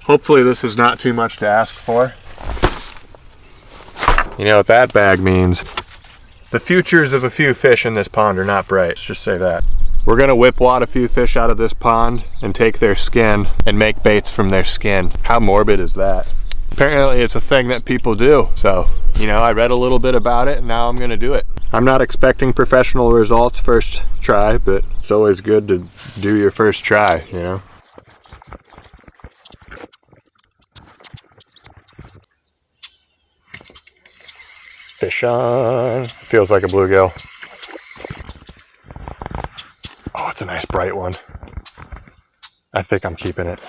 Hopefully this is not too much to ask for. You know what that bag means? The futures of a few fish in this pond are not bright, let's just say that. We're gonna whip wad a few fish out of this pond and take their skin and make baits from their skin. How morbid is that? Apparently it's a thing that people do. So, you know, I read a little bit about it and now I'm gonna do it. I'm not expecting professional results first try, but it's always good to do your first try, you know? Fish on. Feels like a bluegill. Oh, it's a nice bright one. I think I'm keeping it.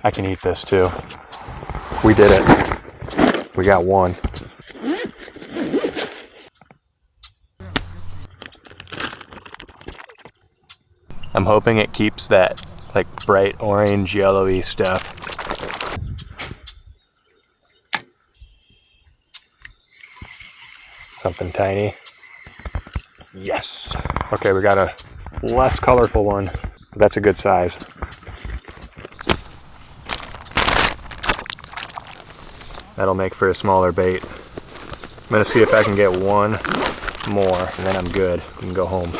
I can eat this too. We did it. We got one. I'm hoping it keeps that like bright orange yellowy stuff. Something tiny. Yes. Okay, we got a less colorful one, but that's a good size. That'll make for a smaller bait. I'm gonna see if I can get one more, and then I'm good. I can go home.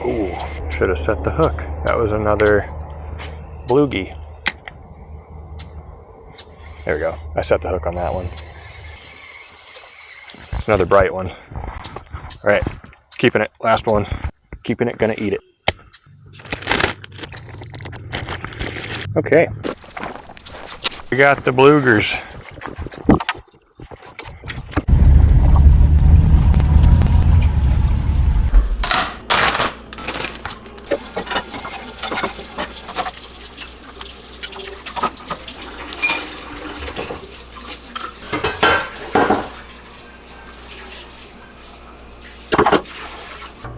Ooh, should have set the hook. That was another bluegie. There we go. I set the hook on that one. It's another bright one. All right, keeping it. Last one. Keeping it, gonna eat it. Okay. We got the bloogers.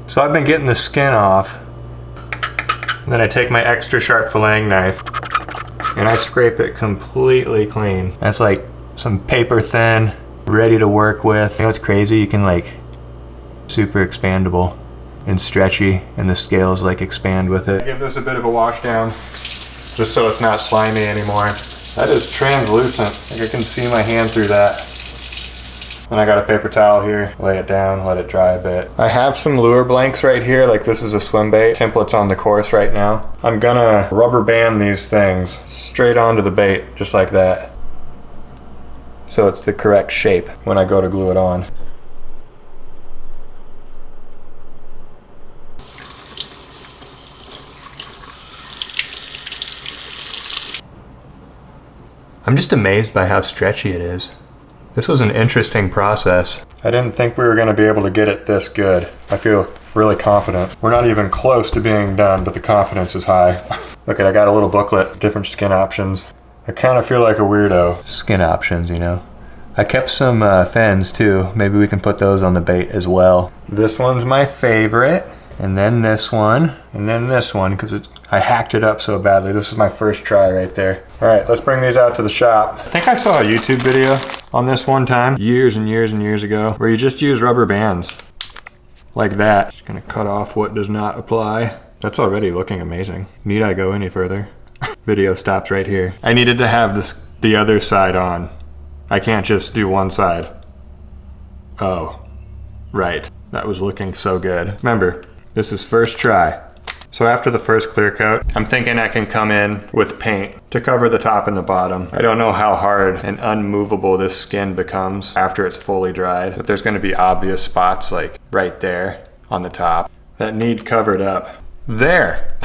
So I've been getting the skin off, and then I take my extra sharp filleting knife and I scrape it completely clean. That's like some paper thin, ready to work with. You know what's crazy? You can like, super expandable and stretchy, and the scales like expand with it. Give this a bit of a wash down, just so it's not slimy anymore. That is translucent. Like I can see my hand through that. And I got a paper towel here, lay it down, let it dry a bit. I have some lure blanks right here, like this is a swim bait. Template's on the course right now. I'm gonna rubber band these things straight onto the bait, just like that. So it's the correct shape when I go to glue it on. I'm just amazed by how stretchy it is. This was an interesting process. I didn't think we were going to be able to get it this good. I feel really confident. We're not even close to being done, but the confidence is high. Look, I got a little booklet, different skin options. I kind of feel like a weirdo. Skin options, you know. I kept some fins too. Maybe we can put those on the bait as well. This one's my favorite. And then this one, and then this one, because I hacked it up so badly. This is my first try right there. All right, let's bring these out to the shop. I think I saw a YouTube video on this one time, years and years and years ago, where you just use rubber bands like that. Just gonna cut off what does not apply. That's already looking amazing. Need I go any further? Video stops right here. I needed to have the other side on. I can't just do one side. Oh, right. That was looking so good. Remember, this is first try. So after the first clear coat, I'm thinking I can come in with paint to cover the top and the bottom. I don't know how hard and unmovable this skin becomes after it's fully dried, but there's gonna be obvious spots like right there on the top that need covered up. There!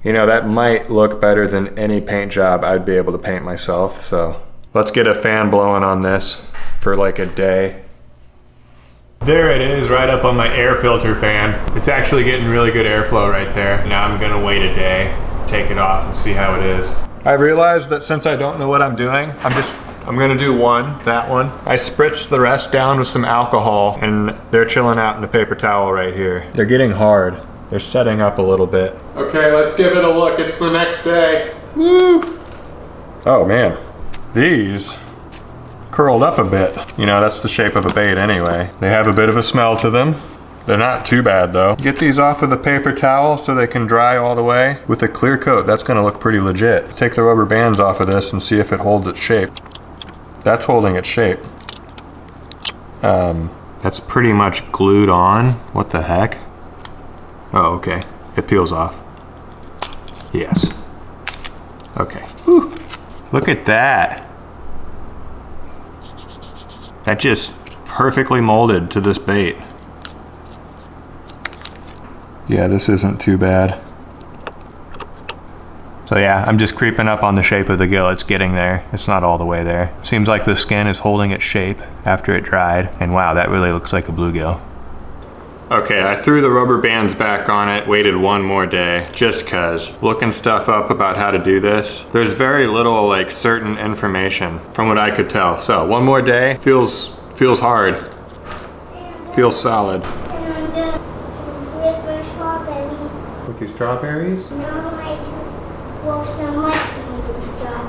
You know, that might look better than any paint job I'd be able to paint myself, so let's get a fan blowing on this for like a day. There it is, right up on my air filter fan. It's actually getting really good airflow right there. Now I'm gonna wait a day, take it off and see how it is. I realized that since I don't know what I'm doing, I'm gonna do that one. I spritzed the rest down with some alcohol and they're chilling out in a paper towel right here. They're getting hard. They're setting up a little bit. Okay, let's give it a look. It's the next day. Woo! Oh man, these curled up a bit. You know, that's the shape of a bait anyway. They have a bit of a smell to them. They're not too bad though. Get these off with a paper towel so they can dry all the way. With a clear coat, that's gonna look pretty legit. Let's take the rubber bands off of this and see if it holds its shape. That's holding its shape. That's pretty much glued on. What the heck? Oh, okay. It peels off. Yes. Okay. Whew. Look at that. That just perfectly molded to this bait. Yeah, this isn't too bad. So yeah, I'm just creeping up on the shape of the gill. It's getting there. It's not all the way there. Seems like the skin is holding its shape after it dried. And wow, that really looks like a bluegill. Okay, I threw the rubber bands back on it, waited one more day, just cause. Looking stuff up about how to do this. There's very little like certain information from what I could tell. So one more day, feels hard. Feels solid. With your strawberries? No, I blow some mushrooms with the straw.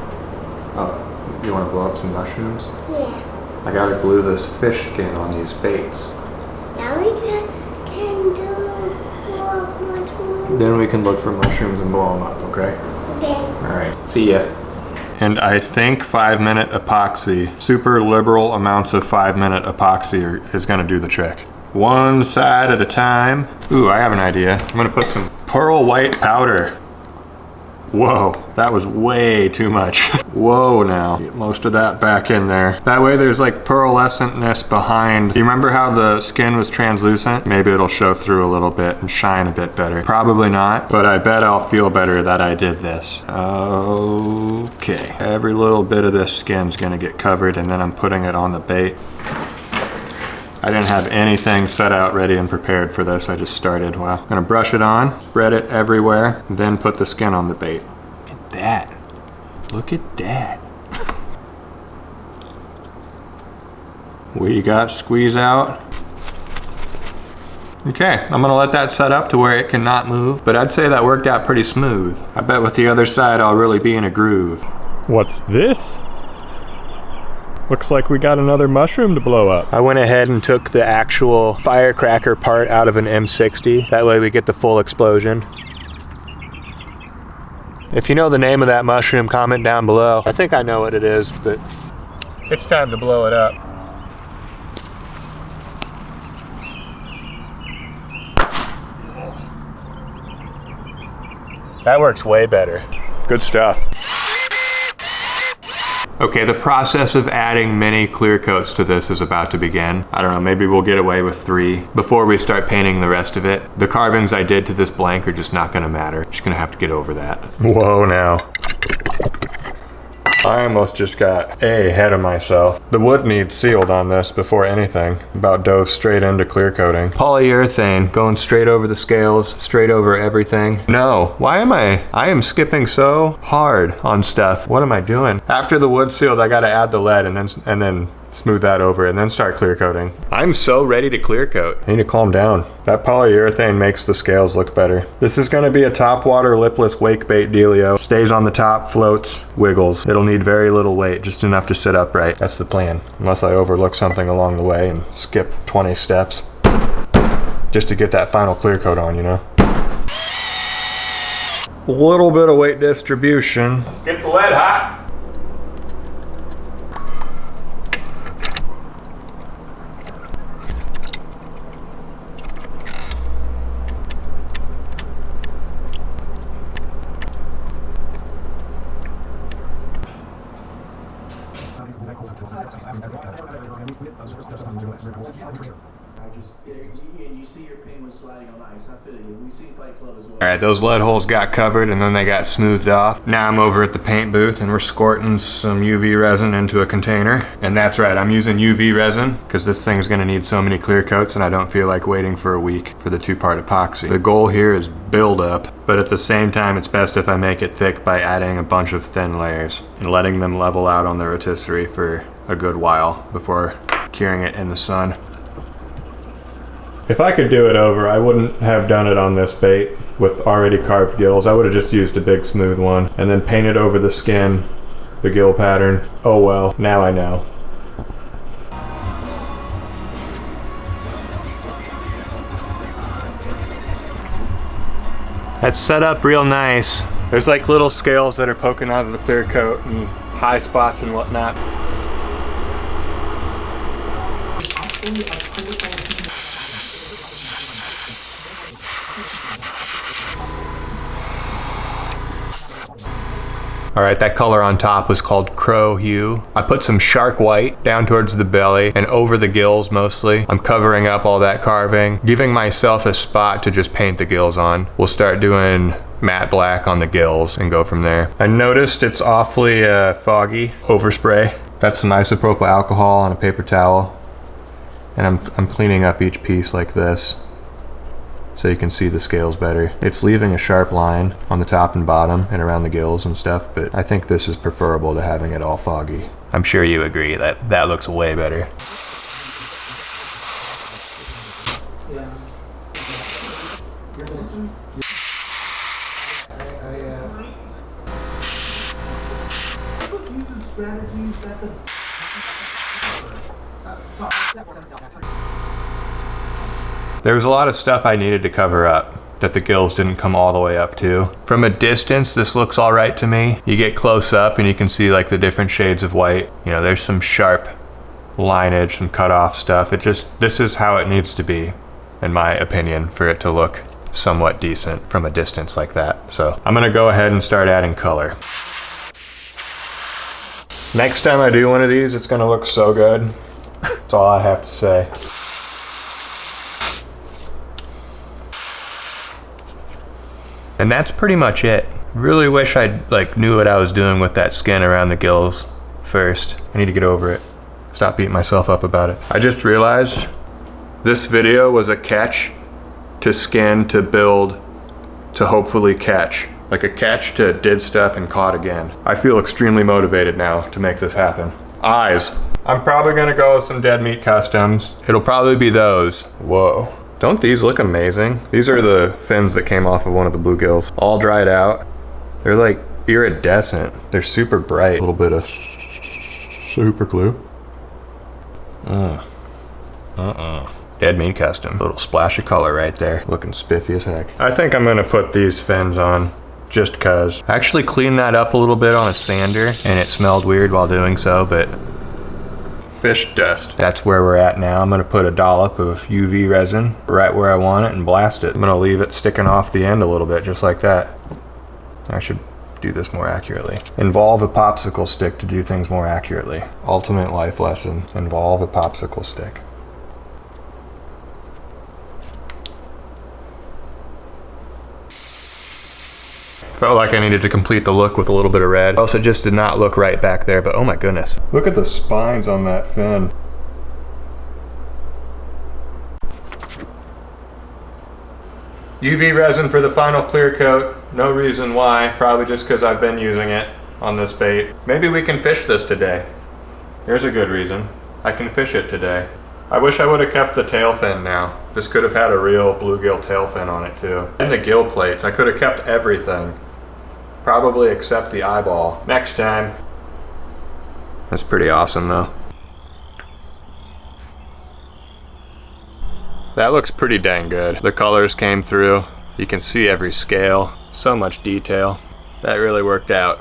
Oh, you want to blow up some mushrooms? Yeah. I gotta glue this fish skin on these baits. Now we can do blow up mushrooms. Then we can look for mushrooms and blow them up, okay? Okay. Alright, see ya. And I think 5-minute epoxy, super liberal amounts of 5-minute epoxy is gonna do the trick. One side at a time. Ooh, I have an idea. I'm gonna put some pearl white powder. Whoa, that was way too much. Whoa now, get most of that back in there. That way there's like pearlescentness behind. Do you remember how the skin was translucent? Maybe it'll show through a little bit and shine a bit better. Probably not, but I bet I'll feel better that I did this. Okay, every little bit of this skin's gonna get covered and then I'm putting it on the bait. I didn't have anything set out ready and prepared for this. I just started. Well, I'm gonna brush it on, spread it everywhere, then put the skin on the bait. Look at that. Look at that. We got squeeze out. Okay, I'm gonna let that set up to where it cannot move, but I'd say that worked out pretty smooth. I bet with the other side, I'll really be in a groove. What's this? Looks like we got another mushroom to blow up. I went ahead and took the actual firecracker part out of an M60. That way we get the full explosion. If you know the name of that mushroom, comment down below. I think I know what it is, but it's time to blow it up. That works way better. Good stuff. Okay, the process of adding many clear coats to this is about to begin. I don't know, maybe we'll get away with 3 before we start painting the rest of it. The carvings I did to this blank are just not gonna matter. Just gonna have to get over that. Whoa now. I almost just got ahead of myself. The wood needs sealed on this before anything. About dove straight into clear coating. Polyurethane going straight over the scales, straight over everything. No, why am I am skipping so hard on stuff. What am I doing? After the wood sealed, I gotta add the lead and then smooth that over and then start clear coating. I'm so ready to clear coat. I need to calm down. That polyurethane makes the scales look better. This is gonna be a topwater lipless wake bait dealio. Stays on the top, floats, wiggles. It'll need very little weight, just enough to sit upright. That's the plan. Unless I overlook something along the way and skip 20 steps. Just to get that final clear coat on, you know? A little bit of weight distribution. Let's get the lead hot. And you see your penguin sliding on ice. I feel you. We see Fight Club as well. Alright, those lead holes got covered and then they got smoothed off. Now I'm over at the paint booth and we're squirting some UV resin into a container. And that's right, I'm using UV resin because this thing's gonna need so many clear coats and I don't feel like waiting for a week for the 2-part epoxy. The goal here is build up, but at the same time it's best if I make it thick by adding a bunch of thin layers and letting them level out on the rotisserie for a good while before curing it in the sun. If I could do it over, I wouldn't have done it on this bait with already carved gills. I would have just used a big smooth one and then painted over the skin, the gill pattern. Oh well, now I know. That's set up real nice. There's like little scales that are poking out of the clear coat and high spots and whatnot. All right, that color on top was called Crow Hue. I put some shark white down towards the belly and over the gills mostly. I'm covering up all that carving, giving myself a spot to just paint the gills on. We'll start doing matte black on the gills and go from there. I noticed it's awfully foggy. Overspray. That's some isopropyl alcohol on a paper towel. And I'm cleaning up each piece like this, so you can see the scales better. It's leaving a sharp line on the top and bottom and around the gills and stuff, but I think this is preferable to having it all foggy. I'm sure you agree that that looks way better. Yeah. Using strategies that the There was a lot of stuff I needed to cover up that the gills didn't come all the way up to. From a distance, this looks all right to me. You get close up and you can see like the different shades of white. You know, there's some sharp lineage, some cut off stuff. This is how it needs to be, in my opinion, for it to look somewhat decent from a distance like that. So I'm gonna go ahead and start adding color. Next time I do one of these, it's gonna look so good. That's all I have to say. And that's pretty much it. Really wish I knew what I was doing with that skin around the gills first. I need to get over it. Stop beating myself up about it. I just realized this video was a catch to skin to build to hopefully catch. Like a catch to did stuff and caught again. I feel extremely motivated now to make this happen. Eyes. I'm probably gonna go with some dead meat customs. It'll probably be those. Whoa. Don't these look amazing? These are the fins that came off of one of the bluegills. All dried out. They're like iridescent. They're super bright. A little bit of super glue. Dead meat custom. A little splash of color right there. Looking spiffy as heck. I think I'm gonna put these fins on just cause. I actually cleaned that up a little bit on a sander and it smelled weird while doing so, but fish dust. That's where we're at now. I'm gonna put a dollop of UV resin right where I want it and blast it. I'm gonna leave it sticking off the end a little bit, just like that. I should do this more accurately. Involve a popsicle stick to do things more accurately. Ultimate life lesson. Involve a popsicle stick. Felt like I needed to complete the look with a little bit of red. Also, it just did not look right back there, but oh my goodness. Look at the spines on that fin. UV resin for the final clear coat. No reason why, probably just because I've been using it on this bait. Maybe we can fish this today. There's a good reason. I can fish it today. I wish I would have kept the tail fin now. This could have had a real bluegill tail fin on it too. And the gill plates, I could have kept everything. Probably except the eyeball. Next time. That's pretty awesome though. That looks pretty dang good. The colors came through. You can see every scale. So much detail. That really worked out.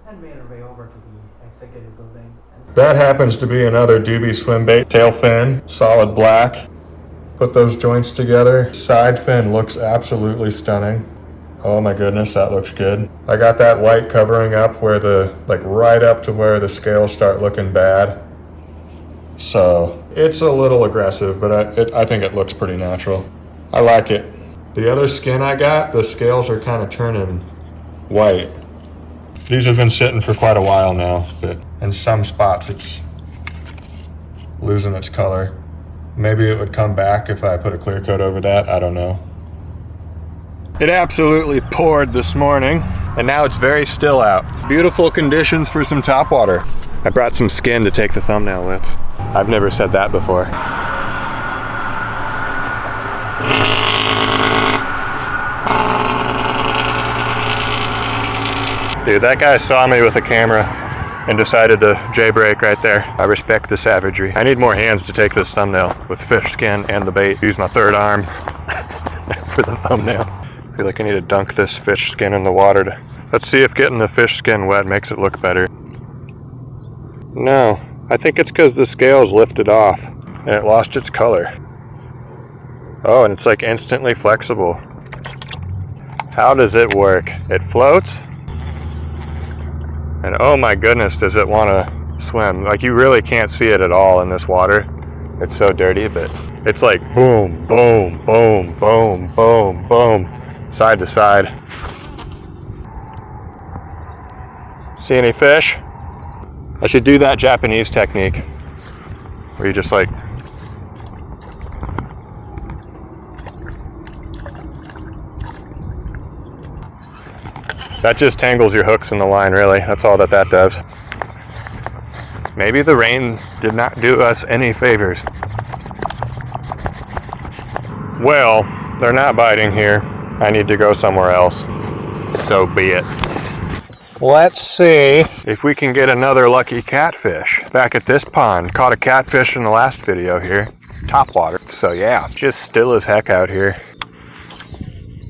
And made our way over to the executive building. That happens to be another doobie swim bait. Tail fin, solid black. Put those joints together. Side fin looks absolutely stunning. Oh my goodness, that looks good. I got that white covering up where right up to where the scales start looking bad. So it's a little aggressive, but I think it looks pretty natural. I like it. The other skin I got, the scales are kind of turning white. These have been sitting for quite a while now, but in some spots it's losing its color. Maybe it would come back if I put a clear coat over that, I don't know. It absolutely poured this morning, and now it's very still out. Beautiful conditions for some topwater. I brought some skin to take the thumbnail with. I've never said that before. Dude, that guy saw me with a camera and decided to jailbreak right there. I respect the savagery. I need more hands to take this thumbnail with fish skin and the bait. Use my third arm for the thumbnail. I feel like I need to dunk this fish skin in the water. Let's see if getting the fish skin wet makes it look better. No, I think it's because the scales lifted off and it lost its color. Oh, and it's like instantly flexible. How does it work? It floats? And oh my goodness, does it want to swim. Like, you really can't see it at all in this water. It's so dirty, but it's like boom, boom, boom, boom, boom, boom, side to side. See any fish? I should do that Japanese technique where you just like that just tangles your hooks in the line, really. That's all that does. Maybe the rain did not do us any favors. Well, they're not biting here. I need to go somewhere else. So be it. Let's see if we can get another lucky catfish. Back at this pond, caught a catfish in the last video here. Top water. So yeah, just still as heck out here.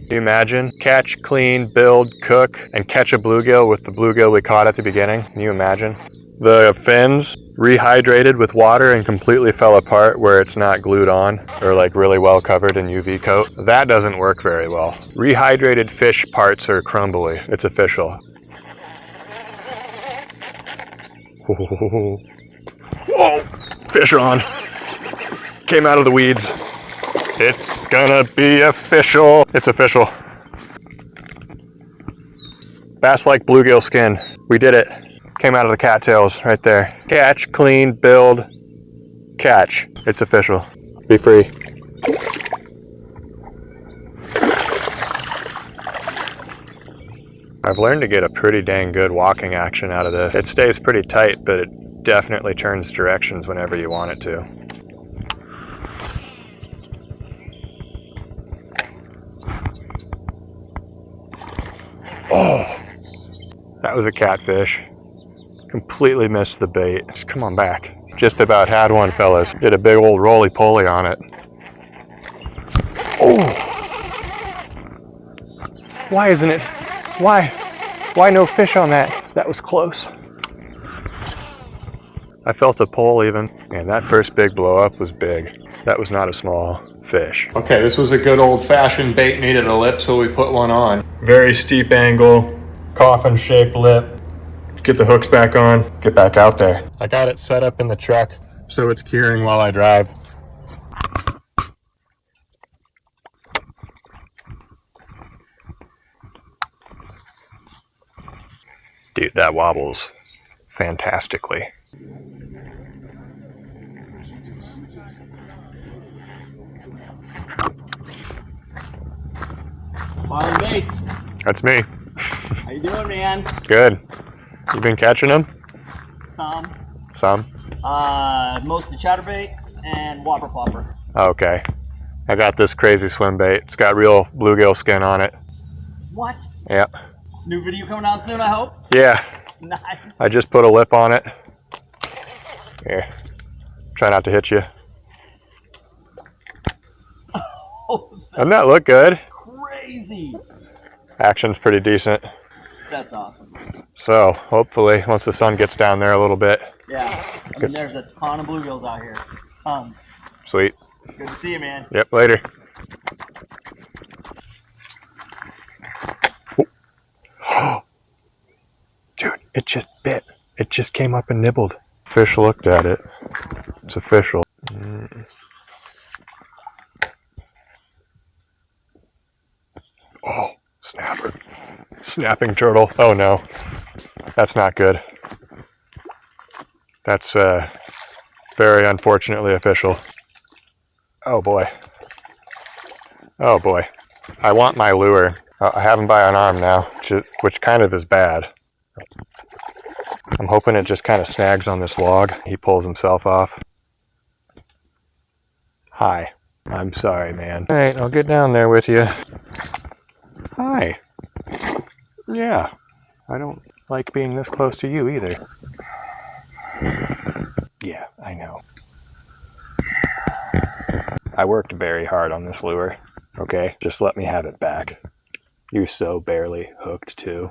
Can you imagine? Catch, clean, build, cook, and catch a bluegill with the bluegill we caught at the beginning. Can you imagine? The fins rehydrated with water and completely fell apart where it's not glued on or like really well covered in UV coat. That doesn't work very well. Rehydrated fish parts are crumbly. It's official. Whoa! Fish on. Came out of the weeds. It's gonna be official. It's official. Bass-like bluegill skin. We did it. Came out of the cattails right there. Catch, clean, build, catch. It's official. Be free. I've learned to get a pretty dang good walking action out of this. It stays pretty tight, but it definitely turns directions whenever you want it to. Oh, that was a catfish. Completely missed the bait. Just come on back. Just about had one, fellas. Did a big old roly-poly on it. Oh! Why isn't it? Why no fish on that? That was close. I felt a pull even. And that first big blow up was big. That was not a small fish. Okay, this was a good old-fashioned bait needed a lip, so we put one on. Very steep angle, coffin-shaped lip. Let's get the hooks back on, get back out there. I got it set up in the truck so it's curing while I drive. Dude, that wobbles fantastically. Marling baits. That's me. How you doing, man? Good. You been catching them? Some. Some? Mostly chatterbait and whopper plopper. Okay. I got this crazy swim bait. It's got real bluegill skin on it. What? Yep. New video coming out soon, I hope? Yeah. Nice. I just put a lip on it. Here. Try not to hit you. Doesn't that look good? Crazy. Action's pretty decent. That's awesome. So, hopefully, once the sun gets down there a little bit. Yeah. I mean, there's a ton of bluegills out here. Tons. Sweet. Good to see you, man. Yep, later. Oh. Dude, it just bit. It just came up and nibbled. Fish looked at it. It's official. Oh, snapper. Snapping turtle. Oh no. That's not good. That's very unfortunately official. Oh boy. Oh boy. I want my lure. I have him by an arm now, which kind of is bad. I'm hoping it just kind of snags on this log. He pulls himself off. Hi. I'm sorry, man. All right, I'll get down there with you. Hi. Yeah. I don't like being this close to you either. Yeah, I know. I worked very hard on this lure, okay? Just let me have it back. You're so barely hooked too.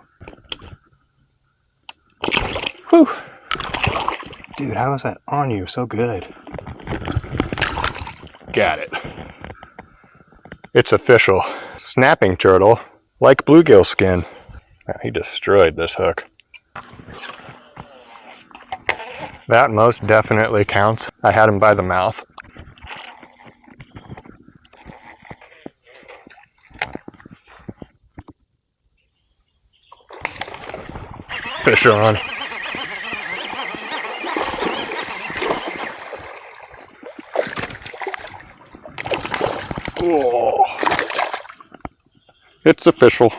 Whew. Dude, how is that on you so good? Got it. It's official. Snapping turtle, like bluegill skin. Oh, he destroyed this hook. That most definitely counts. I had him by the mouth. Fish on. Oh. It's official.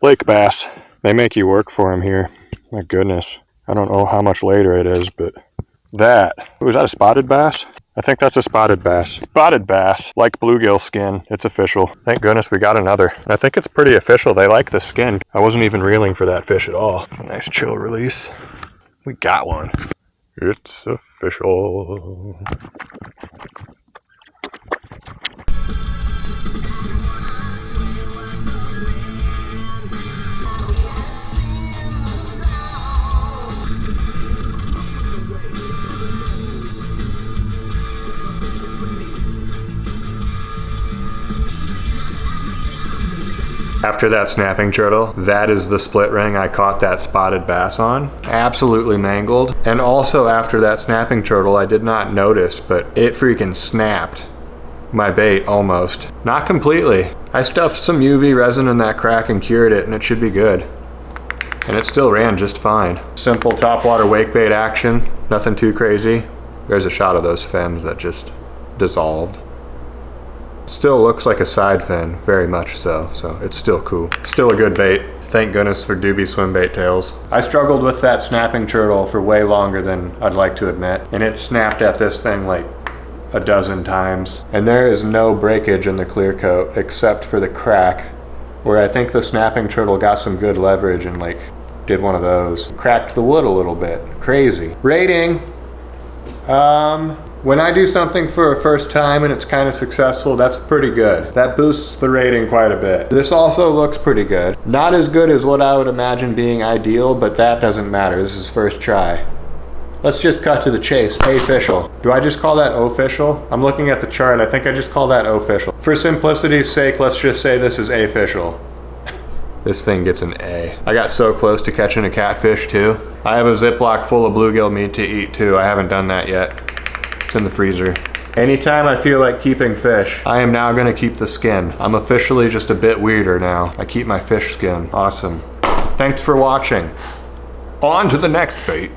Lake bass. They make you work for them here. My goodness. I don't know how much later it is, but that. Was that a spotted bass? I think that's a spotted bass. Spotted bass, like bluegill skin. It's official. Thank goodness we got another. I think it's pretty official. They like the skin. I wasn't even reeling for that fish at all. Nice chill release. We got one. It's official. After that snapping turtle, that is the split ring I caught that spotted bass on. Absolutely mangled. And also after that snapping turtle, I did not notice, but it freaking snapped my bait almost. Not completely. I stuffed some UV resin in that crack and cured it, and it should be good. And it still ran just fine. Simple topwater wake bait action, nothing too crazy. There's a shot of those fins that just dissolved. Still looks like a side fin, very much so it's still cool. Still a good bait. Thank goodness for Doobie swim bait tails. I struggled with that snapping turtle for way longer than I'd like to admit, and it snapped at this thing like a dozen times. And there is no breakage in the clear coat except for the crack, where I think the snapping turtle got some good leverage and like did one of those. Cracked the wood a little bit. Crazy. Rating. When I do something for a first time and it's kind of successful, that's pretty good. That boosts the rating quite a bit. This also looks pretty good. Not as good as what I would imagine being ideal, but that doesn't matter. This is first try. Let's just cut to the chase. A-official. Do I just call that official? I'm looking at the chart. I think I just call that official. For simplicity's sake, let's just say this is A-official. This thing gets an A. I got so close to catching a catfish too. I have a Ziploc full of bluegill meat to eat too. I haven't done that yet. It's in the freezer. Anytime I feel like keeping fish, I am now gonna keep the skin. I'm officially just a bit weirder now. I keep my fish skin. Awesome. Thanks for watching. On to the next bait.